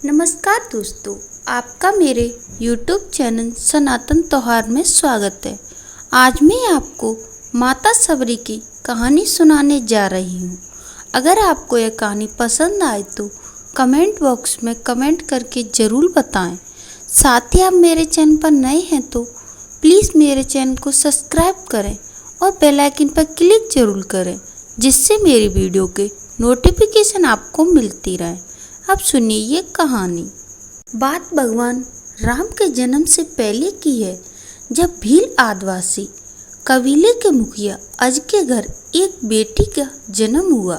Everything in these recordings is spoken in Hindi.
नमस्कार दोस्तों, आपका मेरे YouTube चैनल सनातन त्योहार में स्वागत है। आज मैं आपको माता सबरी की कहानी सुनाने जा रही हूँ। अगर आपको यह कहानी पसंद आए तो कमेंट बॉक्स में कमेंट करके ज़रूर बताएं। साथ ही आप मेरे चैनल पर नए हैं तो प्लीज़ मेरे चैनल को सब्सक्राइब करें और बेल आइकन पर क्लिक ज़रूर करें, जिससे मेरी वीडियो के नोटिफिकेशन आपको मिलती रहे। अब सुनिए ये कहानी। बात भगवान राम के जन्म से पहले की है, जब भील आदिवासी कबीले के मुखिया अज के घर एक बेटी का जन्म हुआ।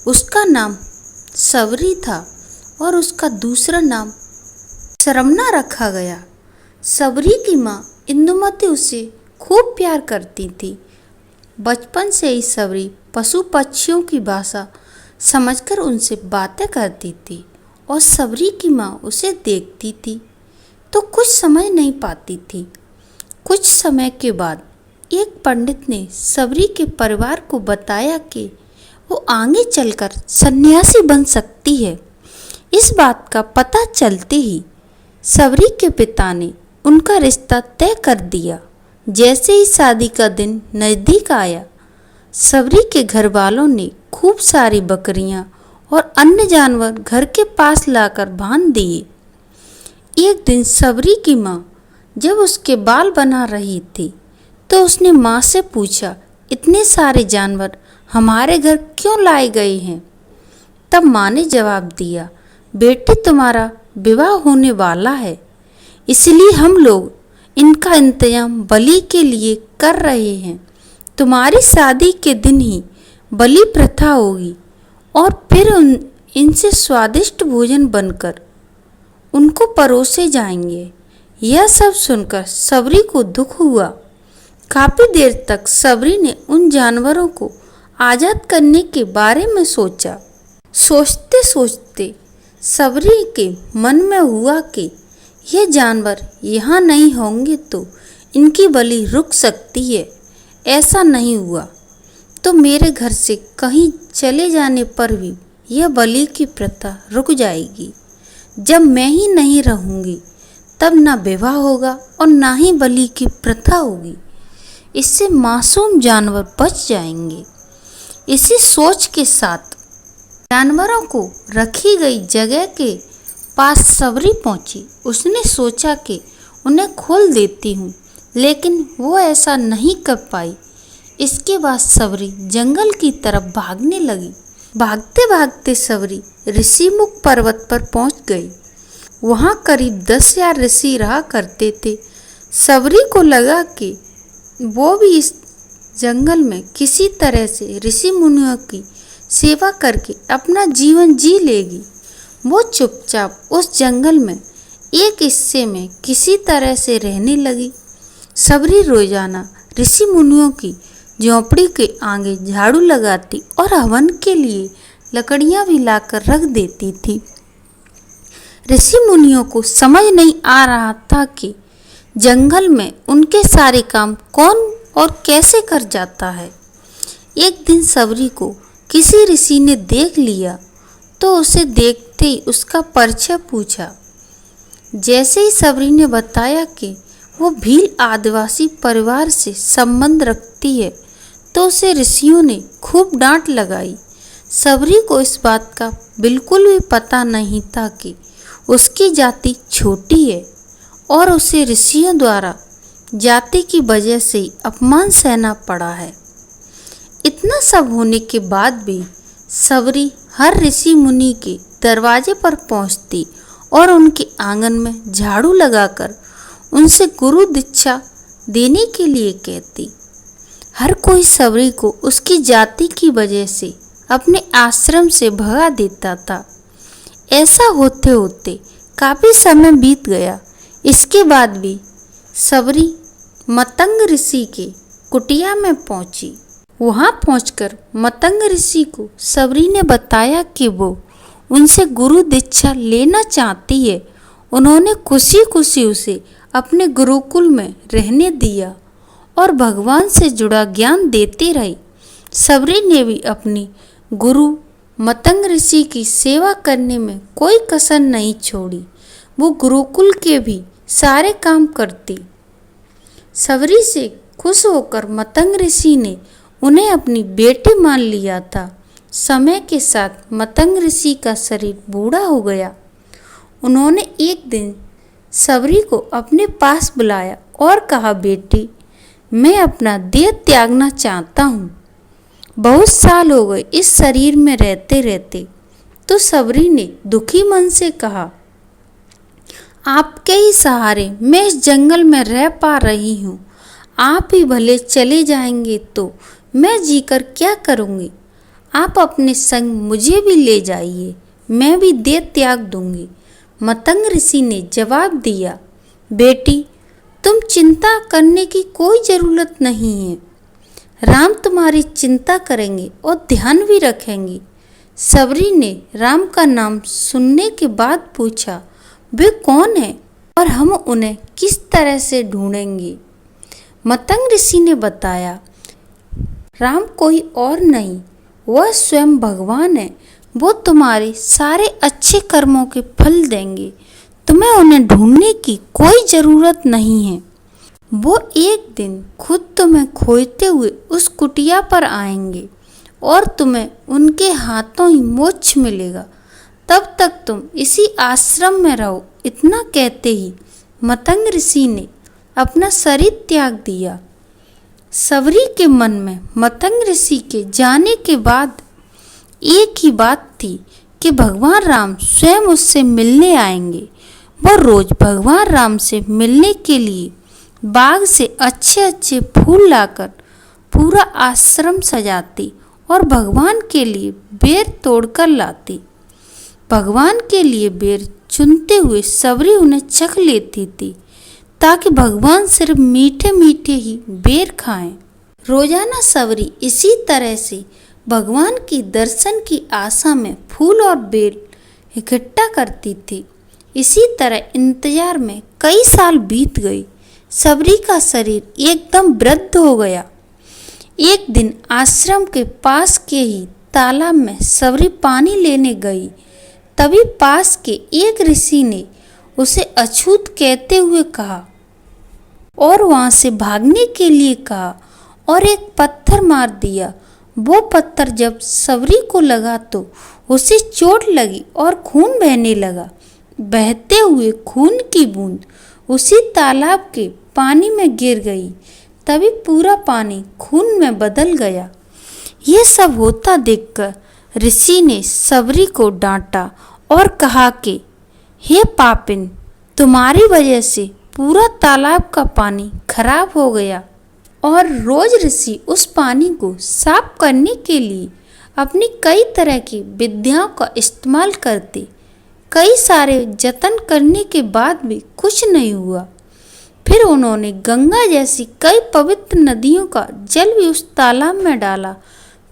उसका नाम सबरी था और उसका दूसरा नाम शरमना रखा गया। सबरी की माँ इंदुमती उसे खूब प्यार करती थी। बचपन से ही सबरी पशु पक्षियों की भाषा समझकर उनसे बातें करती थी और सबरी की माँ उसे देखती थी तो कुछ समझ नहीं पाती थी। कुछ समय के बाद एक पंडित ने सबरी के परिवार को बताया कि वो आगे चलकर सन्यासी बन सकती है। इस बात का पता चलते ही सबरी के पिता ने उनका रिश्ता तय कर दिया। जैसे ही शादी का दिन नज़दीक आया, सबरी के घर वालों ने खूब सारी बकरियां और अन्य जानवर घर के पास लाकर बांध दिए। एक दिन सबरी की माँ जब उसके बाल बना रही थी तो उसने माँ से पूछा, इतने सारे जानवर हमारे घर क्यों लाए गए हैं? तब माँ ने जवाब दिया, बेटी तुम्हारा विवाह होने वाला है, इसलिए हम लोग इनका इंतजाम बलि के लिए कर रहे हैं। तुम्हारी शादी के दिन ही बलि प्रथा होगी और फिर इनसे स्वादिष्ट भोजन बनकर उनको परोसे जाएंगे। यह सब सुनकर सबरी को दुख हुआ। काफ़ी देर तक सबरी ने उन जानवरों को आज़ाद करने के बारे में सोचा। सोचते सोचते सबरी के मन में हुआ कि ये जानवर यहाँ नहीं होंगे तो इनकी बलि रुक सकती है। ऐसा नहीं हुआ तो मेरे घर से कहीं चले जाने पर भी यह बलि की प्रथा रुक जाएगी। जब मैं ही नहीं रहूँगी तब ना विवाह होगा और ना ही बलि की प्रथा होगी। इससे मासूम जानवर बच जाएंगे। इसी सोच के साथ जानवरों को रखी गई जगह के पास सबरी पहुंची। उसने सोचा कि उन्हें खोल देती हूँ, लेकिन वो ऐसा नहीं कर पाई। इसके बाद सबरी जंगल की तरफ भागने लगी। भागते भागते सबरी ऋषिमुख पर्वत पर पहुंच गई। वहां करीब 10,000 ऋषि रहा करते थे। सबरी को लगा कि वो भी इस जंगल में किसी तरह से ऋषि मुनियों की सेवा करके अपना जीवन जी लेगी। वो चुपचाप उस जंगल में एक हिस्से में किसी तरह से रहने लगी। सबरी रोजाना ऋषि मुनियों की झोंपड़ी के आगे झाड़ू लगाती और हवन के लिए लकड़ियां भी लाकर रख देती थी। ऋषि मुनियों को समझ नहीं आ रहा था कि जंगल में उनके सारे काम कौन और कैसे कर जाता है। एक दिन सबरी को किसी ऋषि ने देख लिया तो उसे देखते ही उसका परिचय पूछा। जैसे ही सबरी ने बताया कि वो भील आदिवासी परिवार से संबंध रखती है तो उसे ऋषियों ने खूब डांट लगाई। सबरी को इस बात का बिल्कुल भी पता नहीं था कि उसकी जाति छोटी है और उसे ऋषियों द्वारा जाति की वजह से अपमान सहना पड़ा है। इतना सब होने के बाद भी सबरी हर ऋषि मुनि के दरवाजे पर पहुंचती और उनके आंगन में झाड़ू लगाकर उनसे गुरु दीक्षा देने के लिए कहती। हर कोई सबरी को उसकी जाति की वजह से अपने आश्रम से भगा देता था। ऐसा होते होते काफ़ी समय बीत गया। इसके बाद भी सबरी मतंग ऋषि के कुटिया में पहुंची। वहां पहुंचकर मतंग ऋषि को सबरी ने बताया कि वो उनसे गुरु दीक्षा लेना चाहती है। उन्होंने खुशी खुशी उसे अपने गुरुकुल में रहने दिया और भगवान से जुड़ा ज्ञान देती रही। सबरी ने भी अपनी गुरु मतंग ऋषि की सेवा करने में कोई कसर नहीं छोड़ी। वो गुरुकुल के भी सारे काम करती। सबरी से खुश होकर मतंग ऋषि ने उन्हें अपनी बेटी मान लिया था। समय के साथ मतंग ऋषि का शरीर बूढ़ा हो गया। उन्होंने एक दिन सबरी को अपने पास बुलाया और कहा, बेटी, मैं अपना देह त्यागना चाहता हूँ। बहुत साल हो गए इस शरीर में रहते रहते। तो सबरी ने दुखी मन से कहा, आपके ही सहारे मैं इस जंगल में रह पा रही हूँ। आप ही भले चले जाएंगे तो मैं जीकर क्या करूँगी। आप अपने संग मुझे भी ले जाइए, मैं भी देह त्याग दूंगी। मतंग ऋषि ने जवाब दिया, बेटी, तुम चिंता करने की कोई ज़रूरत नहीं है। राम तुम्हारी चिंता करेंगे और ध्यान भी रखेंगे। सबरी ने राम का नाम सुनने के बाद पूछा, वे कौन है और हम उन्हें किस तरह से ढूंढेंगे। मतंग ऋषि ने बताया, राम कोई और नहीं, वह स्वयं भगवान है। वो तुम्हारे सारे अच्छे कर्मों के फल देंगे। तुम्हें उन्हें ढूंढने की कोई ज़रूरत नहीं है। वो एक दिन खुद तुम्हें खोजते हुए उस कुटिया पर आएंगे और तुम्हें उनके हाथों ही मोक्ष मिलेगा। तब तक तुम इसी आश्रम में रहो। इतना कहते ही मतंग ऋषि ने अपना शरीर त्याग दिया। सबरी के मन में मतंग ऋषि के जाने के बाद एक ही बात थी कि भगवान राम स्वयं उससे मिलने आएंगे। वो रोज भगवान राम से मिलने के लिए बाग से अच्छे अच्छे फूल लाकर पूरा आश्रम सजाती और भगवान के लिए बेर तोड़कर लाती। भगवान के लिए बेर चुनते हुए सबरी उन्हें चख लेती थी ताकि भगवान सिर्फ मीठे मीठे ही बेर खाएं। रोजाना सबरी इसी तरह से भगवान की दर्शन की आशा में फूल और बेर इकट्ठा करती थी। इसी तरह इंतजार में कई साल बीत गए। सबरी का शरीर एकदम वृद्ध हो गया। एक दिन आश्रम के पास के ही तालाब में सबरी पानी लेने गई। तभी पास के एक ऋषि ने उसे अछूत कहते हुए कहा और वहां से भागने के लिए कहा और एक पत्थर मार दिया। वो पत्थर जब सबरी को लगा तो उसे चोट लगी और खून बहने लगा। बहते हुए खून की बूंद उसी तालाब के पानी में गिर गई। तभी पूरा पानी खून में बदल गया। ये सब होता देखकर ऋषि ने सबरी को डांटा और कहा कि हे पापिन, तुम्हारी वजह से पूरा तालाब का पानी खराब हो गया। और रोज ऋषि उस पानी को साफ करने के लिए अपनी कई तरह की विद्याओं का इस्तेमाल करते। कई सारे जतन करने के बाद भी कुछ नहीं हुआ। फिर उन्होंने गंगा जैसी कई पवित्र नदियों का जल भी उस तालाब में डाला,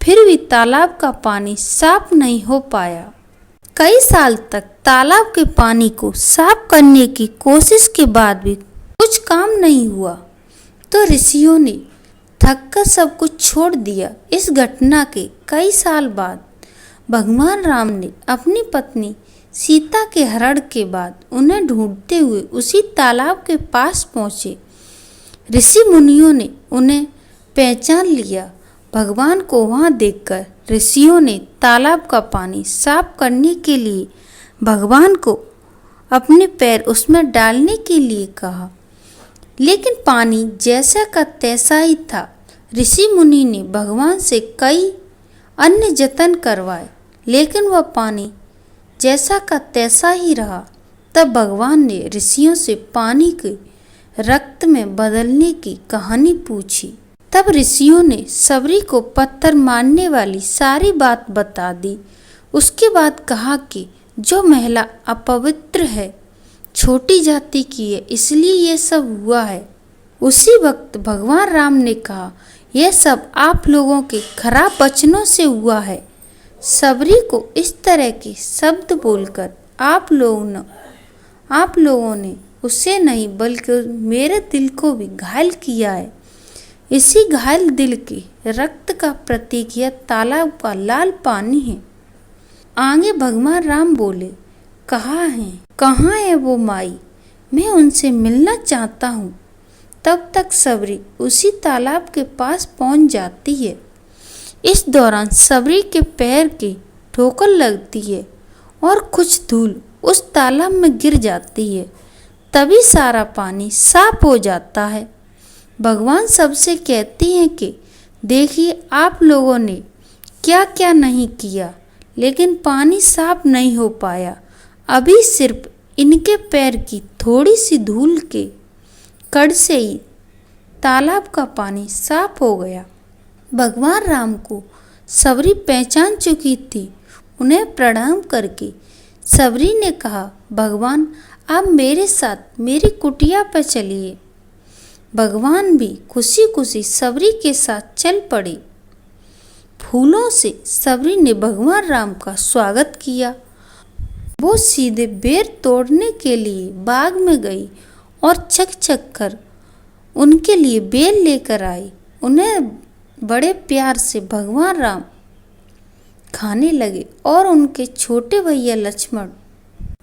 फिर भी तालाब का पानी साफ नहीं हो पाया। कई साल तक तालाब के पानी को साफ करने की कोशिश के बाद भी कुछ काम नहीं हुआ। तो ऋषियों ने थक कर सब कुछ छोड़ दिया। इस घटना के कई साल बाद भगवान राम ने अपनी पत्नी सीता के हरण के बाद उन्हें ढूंढते हुए उसी तालाब के पास पहुँचे। ऋषि मुनियों ने उन्हें पहचान लिया। भगवान को वहाँ देखकर ऋषियों ने तालाब का पानी साफ करने के लिए भगवान को अपने पैर उसमें डालने के लिए कहा, लेकिन पानी जैसा का तैसा ही था। ऋषि मुनि ने भगवान से कई अन्य जतन करवाए, लेकिन वह पानी जैसा का तैसा ही रहा। तब भगवान ने ऋषियों से पानी के रक्त में बदलने की कहानी पूछी। तब ऋषियों ने सबरी को पत्थर मारने वाली सारी बात बता दी। उसके बाद कहा कि जो महिला अपवित्र है, छोटी जाति की है, इसलिए ये सब हुआ है। उसी वक्त भगवान राम ने कहा, यह सब आप लोगों के खराब वचनों से हुआ है। सबरी को इस तरह के शब्द बोलकर आप लोगों ने उसे नहीं बल्कि मेरे दिल को भी घायल किया है। इसी घायल दिल के रक्त का प्रतीक यह तालाब का लाल पानी है। आगे भगवान राम बोले, कहाँ है वो माई, मैं उनसे मिलना चाहता हूँ। तब तक सबरी उसी तालाब के पास पहुँच जाती है। इस दौरान सबरी के पैर की ठोकर लगती है और कुछ धूल उस तालाब में गिर जाती है। तभी सारा पानी साफ हो जाता है। भगवान सबसे कहती हैं कि देखिए, आप लोगों ने क्या क्या नहीं किया, लेकिन पानी साफ नहीं हो पाया। अभी सिर्फ इनके पैर की थोड़ी सी धूल के कण से ही तालाब का पानी साफ हो गया। भगवान राम को सबरी पहचान चुकी थी। उन्हें प्रणाम करके सबरी ने कहा, भगवान आप मेरे साथ मेरी कुटिया पर चलिए। भगवान भी खुशी खुशी सबरी के साथ चल पड़े। फूलों से सबरी ने भगवान राम का स्वागत किया। वो सीधे बेर तोड़ने के लिए बाग में गई और चक चक कर उनके लिए बेर लेकर आई। उन्हें बड़े प्यार से भगवान राम खाने लगे और उनके छोटे भैया लक्ष्मण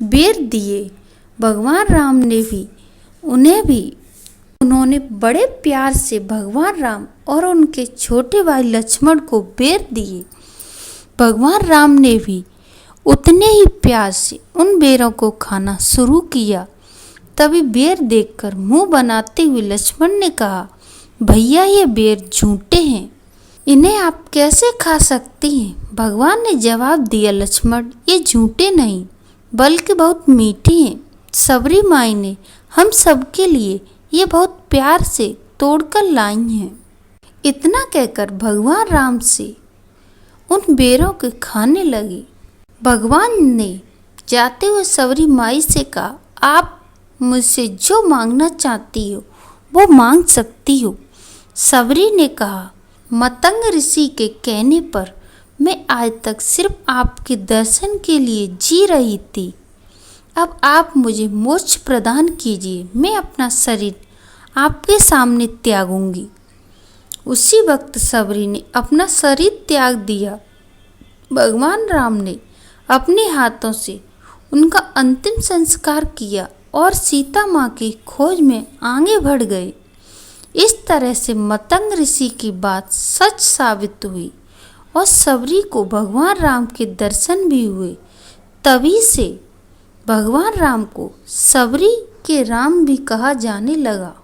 बेर दिए। भगवान राम ने भी उन्होंने बड़े प्यार से भगवान राम और उनके छोटे भाई लक्ष्मण को बेर दिए। भगवान राम ने भी उतने ही प्यार से उन बेरों को खाना शुरू किया। तभी बेर देखकर मुंह बनाते हुए लक्ष्मण ने कहा, भैया ये बेर झूठे हैं, इन्हें आप कैसे खा सकती हैं? भगवान ने जवाब दिया, लक्ष्मण ये झूठे नहीं बल्कि बहुत मीठे हैं। सबरी माई ने हम सबके लिए ये बहुत प्यार से तोड़कर लाई हैं। इतना कहकर भगवान राम से उन बेरों के खाने लगे। भगवान ने जाते हुए सबरी माई से कहा, आप मुझसे जो मांगना चाहती हो वो मांग सकती हो। सबरी ने कहा, मतंग ऋषि के कहने पर मैं आज तक सिर्फ आपके दर्शन के लिए जी रही थी। अब आप मुझे मोक्ष प्रदान कीजिए, मैं अपना शरीर आपके सामने त्यागूंगी। उसी वक्त सबरी ने अपना शरीर त्याग दिया। भगवान राम ने अपने हाथों से उनका अंतिम संस्कार किया और सीता माँ की खोज में आगे बढ़ गए। इस तरह से मतंग ऋषि की बात सच साबित हुई और सबरी को भगवान राम के दर्शन भी हुए। तभी से भगवान राम को सबरी के राम भी कहा जाने लगा।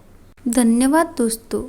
धन्यवाद दोस्तों।